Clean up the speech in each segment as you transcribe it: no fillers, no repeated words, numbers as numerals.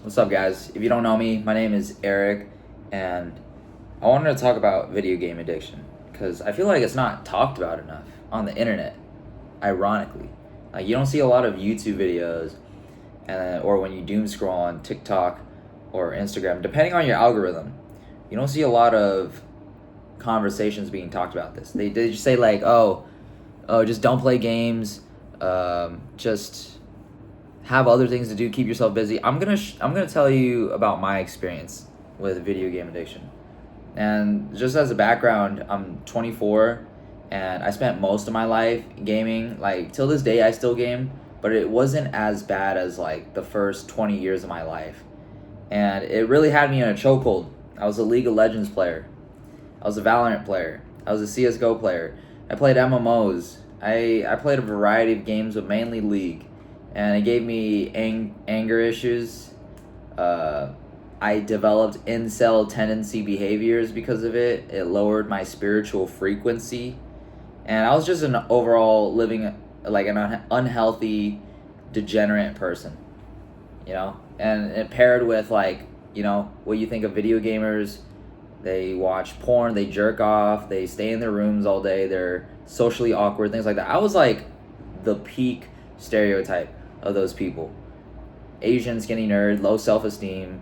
What's up, guys? If you don't know me, my name is Eric, and I wanted to talk about video game addiction because I feel like it's not talked about enough on the internet. Ironically, like you don't see a lot of YouTube videos, and or when you doom scroll on TikTok or Instagram, depending on your algorithm, you don't see a lot of conversations being talked about this. They just say like, oh, just don't play games, just have other things to do, keep yourself busy. I'm gonna tell you about my experience with video game addiction. And just as a background, I'm 24 and I spent most of my life gaming. Like till this day I still game, but it wasn't as bad as like the first 20 years of my life. And it really had me in a chokehold. I was a League of Legends player. I was a Valorant player. I was a CS:GO player. I played MMOs. I played a variety of games, but mainly League, and it gave me anger issues. I developed incel tendency behaviors because of it. It lowered my spiritual frequency, and I was just an overall living like an unhealthy, degenerate person, you know. And it paired with like what you think of video gamers. They watch porn, they jerk off, they stay in their rooms all day, they're socially awkward, things like that. I was like the peak stereotype of those people. Asian, skinny nerd, low self-esteem,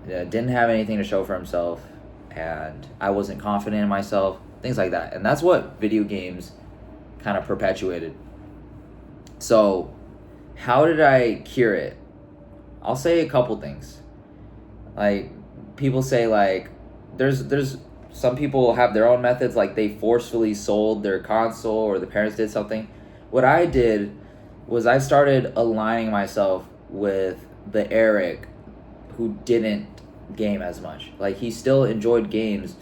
didn't have anything to show for himself, and I wasn't confident in myself, things like that. And that's what video games kind of perpetuated. So, how did I cure it? I'll say a couple things. Like, people say like there's some people have their own methods, like they forcefully sold their console or the parents did something. What I did was I started aligning myself with the Eric who didn't game as much. Like he still enjoyed games.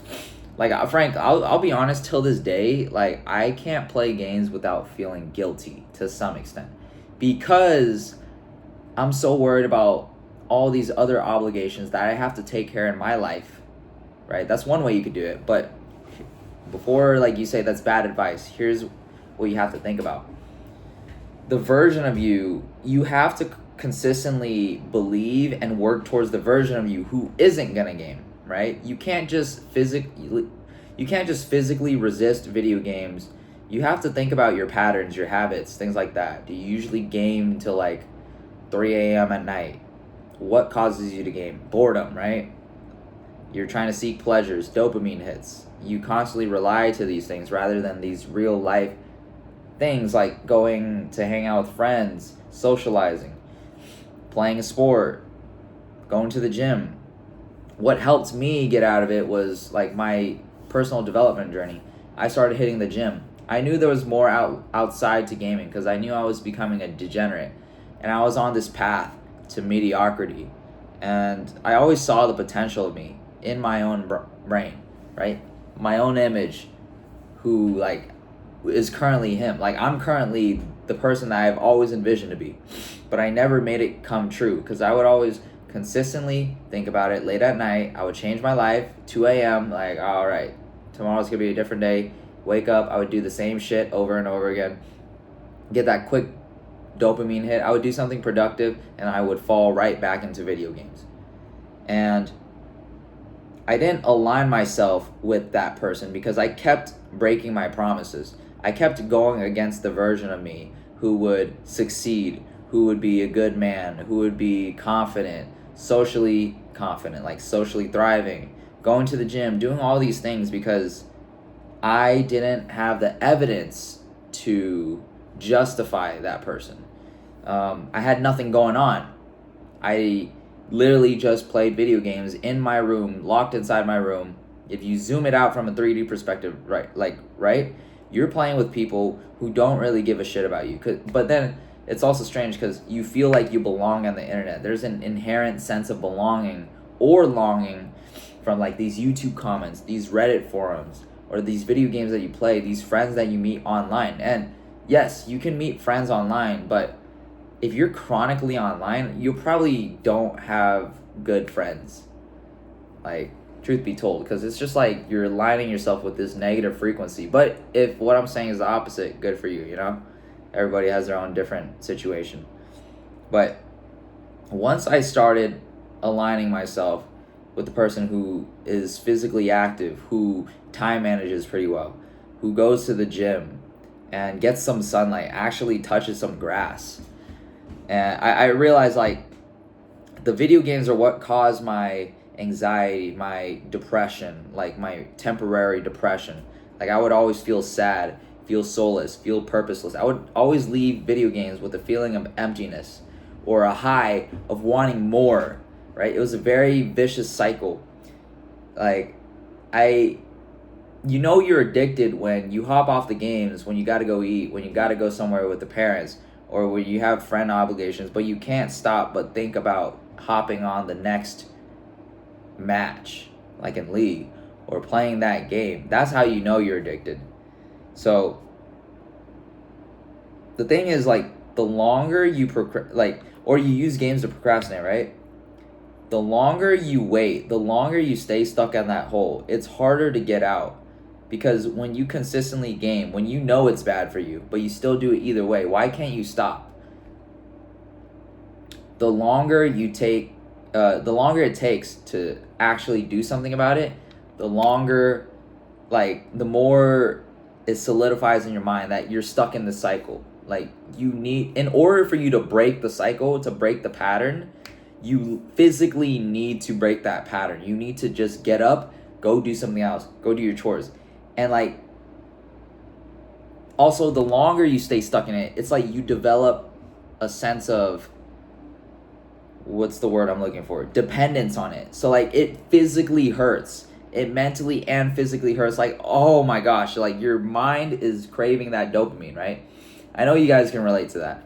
Like Frank, I'll be honest, till this day, like I can't play games without feeling guilty to some extent because I'm so worried about all these other obligations that I have to take care in my life, right? That's one way you could do it. But before like you say that's bad advice, here's what you have to think about. The version of you have to consistently believe and work towards the version of you who isn't gonna game, right? You can't just physically resist video games. You have to think about your patterns, your habits, things like that. Do you usually game until like 3 a.m. at night? What causes you to game? Boredom, right? You're trying to seek pleasures, dopamine hits. You constantly rely to these things rather than these real life things like going to hang out with friends, socializing, playing a sport, going to the gym. What helped me get out of it was like my personal development journey. I started hitting the gym. I knew there was more outside to gaming because I knew I was becoming a degenerate, and I was on this path to mediocrity, and I always saw the potential of me in my own brain, right? My own image, who like is currently him. Like I'm currently the person that I've always envisioned to be, but I never made it come true because I would always consistently think about it late at night. I would change my life, 2 a.m. like, all right, tomorrow's gonna be a different day. Wake up, I would do the same shit over and over again, get that quick dopamine hit. I would do something productive and I would fall right back into video games. And I didn't align myself with that person because I kept breaking my promises. I kept going against the version of me who would succeed, who would be a good man, who would be confident, socially confident, like socially thriving, going to the gym, doing all these things because I didn't have the evidence to justify that person. I had nothing going on. I literally just played video games in my room, locked inside my room. If you zoom it out from a 3D perspective, right, you're playing with people who don't really give a shit about you. But then it's also strange because you feel like you belong on the internet. There's an inherent sense of belonging or longing from like these YouTube comments, these Reddit forums, or these video games that you play, these friends that you meet online. And yes, you can meet friends online, but if you're chronically online, you probably don't have good friends. Like, truth be told, because it's just like you're aligning yourself with this negative frequency. But if what I'm saying is the opposite, good for you, you know? Everybody has their own different situation. But once I started aligning myself with the person who is physically active, who time manages pretty well, who goes to the gym and gets some sunlight, actually touches some grass. And I realized like the video games are what caused my anxiety, my depression, like my temporary depression. Like I would always feel sad, feel soulless, feel purposeless. I would always leave video games with a feeling of emptiness or a high of wanting more, right? It was a very vicious cycle. Like I you know you're addicted when you hop off the games, when you got to go eat, when you got to go somewhere with the parents, or when you have friend obligations, but you can't stop but think about hopping on the next match, like in League, or playing that game. That's how you know you're addicted. So the thing is, like, the longer you or you use games to procrastinate, right? The longer you wait, the longer you stay stuck in that hole, it's harder to get out. Because when you consistently game, when you know it's bad for you, but you still do it either way, why can't you stop? The longer it takes to actually do something about it, the more it solidifies in your mind that you're stuck in the cycle. Like in order for you to break the cycle, to break the pattern, you physically need to break that pattern. You need to just get up, go do something else, go do your chores. And like, also the longer you stay stuck in it, it's like you develop a sense of, what's the word I'm looking for? Dependence on it. So like it physically hurts. It mentally and physically hurts. Like, oh my gosh, like your mind is craving that dopamine, right? I know you guys can relate to that.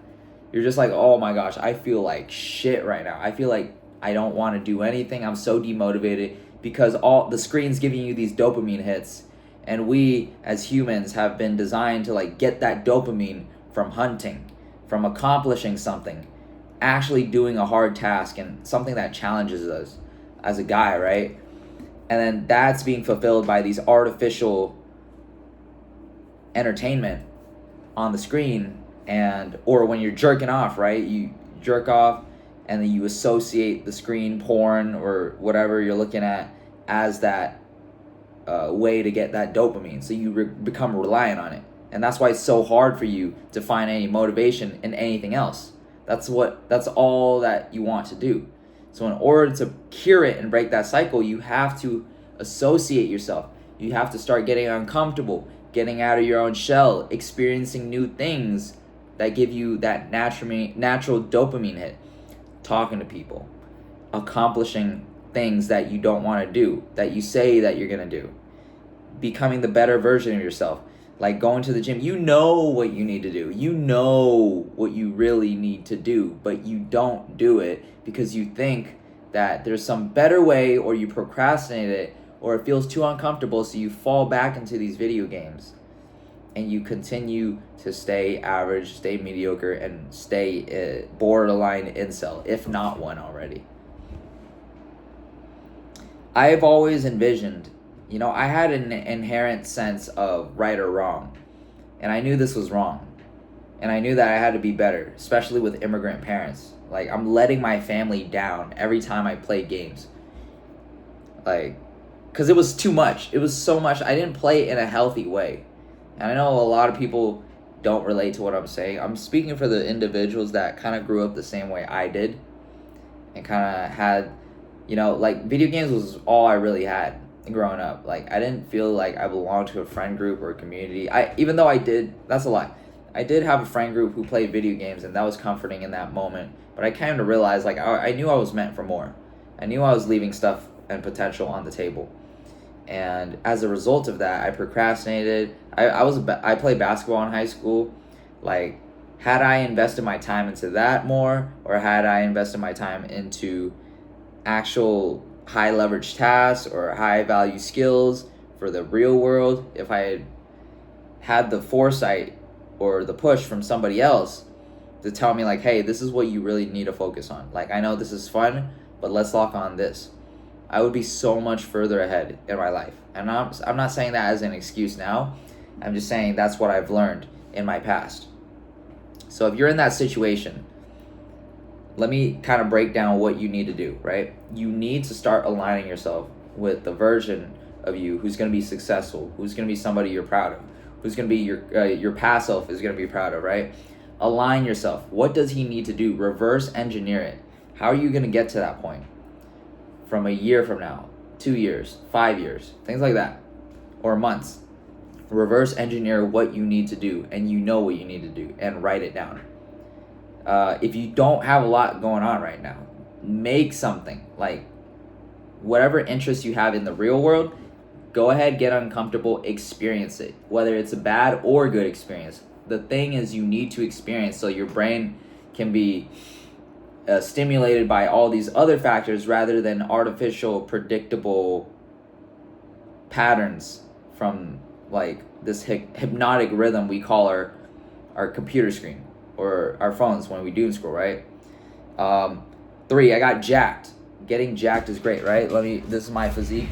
You're just like, oh my gosh, I feel like shit right now. I feel like I don't want to do anything. I'm so demotivated because all the screen's giving you these dopamine hits. And we as humans have been designed to like get that dopamine from hunting, from accomplishing something, actually doing a hard task and something that challenges us as a guy, right? And then that's being fulfilled by these artificial entertainment on the screen, or when you're jerking off, right? You jerk off and then you associate the screen porn or whatever you're looking at as that way to get that dopamine. So you become reliant on it. And that's why it's so hard for you to find any motivation in anything else. That's all that you want to do. So in order to cure it and break that cycle, you have to associate yourself. You have to start getting uncomfortable, getting out of your own shell, experiencing new things that give you that natural dopamine hit. Talking to people, accomplishing things that you don't want to do, that you say that you're going to do. Becoming the better version of yourself. Like going to the gym, you know what you need to do. You know what you really need to do, but you don't do it because you think that there's some better way, or you procrastinate it, or it feels too uncomfortable, so you fall back into these video games. And you continue to stay average, stay mediocre, and stay borderline incel, if not one already. I've always envisioned, I had an inherent sense of right or wrong. And I knew this was wrong. And I knew that I had to be better, especially with immigrant parents. Like, I'm letting my family down every time I play games. Like, because it was too much. It was so much. I didn't play it in a healthy way. And I know a lot of people don't relate to what I'm saying. I'm speaking for the individuals that kind of grew up the same way I did. And kind of had, like, video games was all I really had growing up. Like, I didn't feel like I belonged to a friend group or a community. Even though I did, that's a lie. I did have a friend group who played video games, and that was comforting in that moment. But I kind of realized, like, I knew I was meant for more. I knew I was leaving stuff and potential on the table. And as a result of that, I procrastinated. I played basketball in high school. Like, had I invested my time into that more, or had I invested my time into actual high leverage tasks or high value skills for the real world, if I had the foresight or the push from somebody else to tell me, like, hey, this is what you really need to focus on. Like, I know this is fun, but let's lock on this. I would be so much further ahead in my life. And I'm not saying that as an excuse now. I'm just saying that's what I've learned in my past. So if you're in that situation, let me kind of break down what you need to do, right? You need to start aligning yourself with the version of you who's going to be successful, who's going to be somebody you're proud of, who's going to be your past self is going to be proud of, right? Align yourself. What does he need to do? Reverse engineer it. How are you going to get to that point? From a year from now, 2 years, 5 years, things like that, or months. Reverse engineer what you need to do, and you know what you need to do, and write it down. If you don't have a lot going on right now, make something. Like, whatever interest you have in the real world, go ahead, get uncomfortable, experience it, whether it's a bad or good experience. The thing is, you need to experience so your brain can be stimulated by all these other factors rather than artificial, predictable patterns from like this hypnotic rhythm we call our computer screen or our phones when we doom scroll, right? 3, I got jacked. Getting jacked is great, right? This is my physique.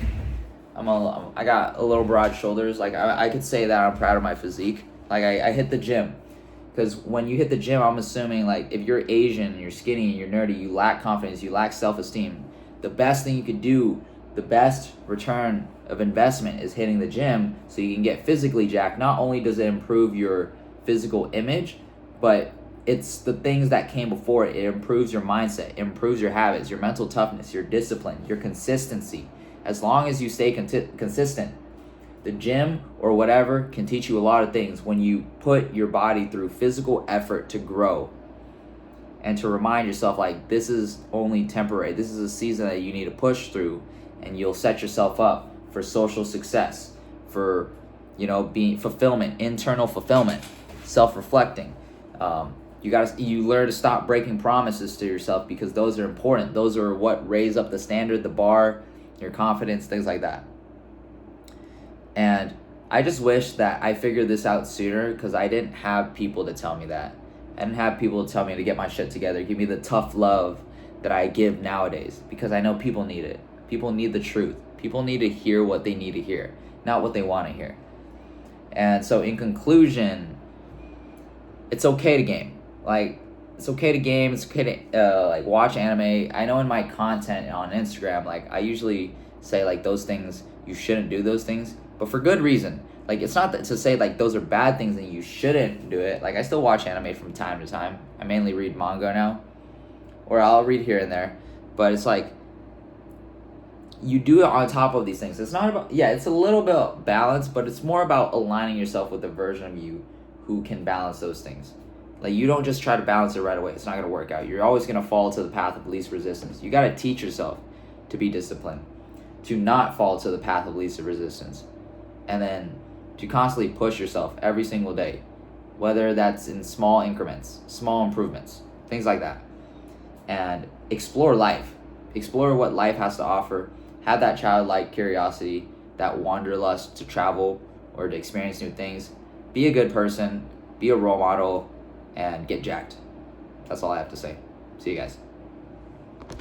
I got a little broad shoulders. Like, I could say that I'm proud of my physique. Like, I hit the gym. Because when you hit the gym, I'm assuming, like, if you're Asian and you're skinny and you're nerdy, you lack confidence, you lack self-esteem. The best thing you could do, the best return of investment is hitting the gym so you can get physically jacked. Not only does it improve your physical image, but it's the things that came before it. It improves your mindset, it improves your habits, your mental toughness, your discipline, your consistency. As long as you stay consistent, the gym or whatever can teach you a lot of things when you put your body through physical effort to grow and to remind yourself, like, this is only temporary. This is a season that you need to push through, and you'll set yourself up for social success, for, being fulfillment, internal fulfillment, self-reflecting. You learn to stop breaking promises to yourself, because those are important. Those are what raise up the standard, the bar, your confidence, things like that. And I just wish that I figured this out sooner, because I didn't have people to tell me that. I didn't have people to tell me to get my shit together, give me the tough love that I give nowadays, because I know people need it. People need the truth. People need to hear what they need to hear, not what they want to hear. And so in conclusion, it's okay to game. Like, it's okay to game. It's okay to watch anime. I know in my content on Instagram, like, I usually say, like, those things, you shouldn't do those things, but for good reason. Like, it's not to say, like, those are bad things and you shouldn't do it. Like, I still watch anime from time to time. I mainly read manga now, or I'll read here and there. But it's like, you do it on top of these things. It's not about, it's a little bit balanced, but it's more about aligning yourself with the version of you who can balance those things. Like, you don't just try to balance it right away. It's not going to work out. You're always going to fall to the path of least resistance. You got to teach yourself to be disciplined, to not fall to the path of least resistance, and then to constantly push yourself every single day, whether that's in small increments, small improvements, things like that. And explore life. Explore what life has to offer. Have that childlike curiosity, that wanderlust to travel or to experience new things. Be a good person, be a role model, and get jacked. That's all I have to say. See you guys.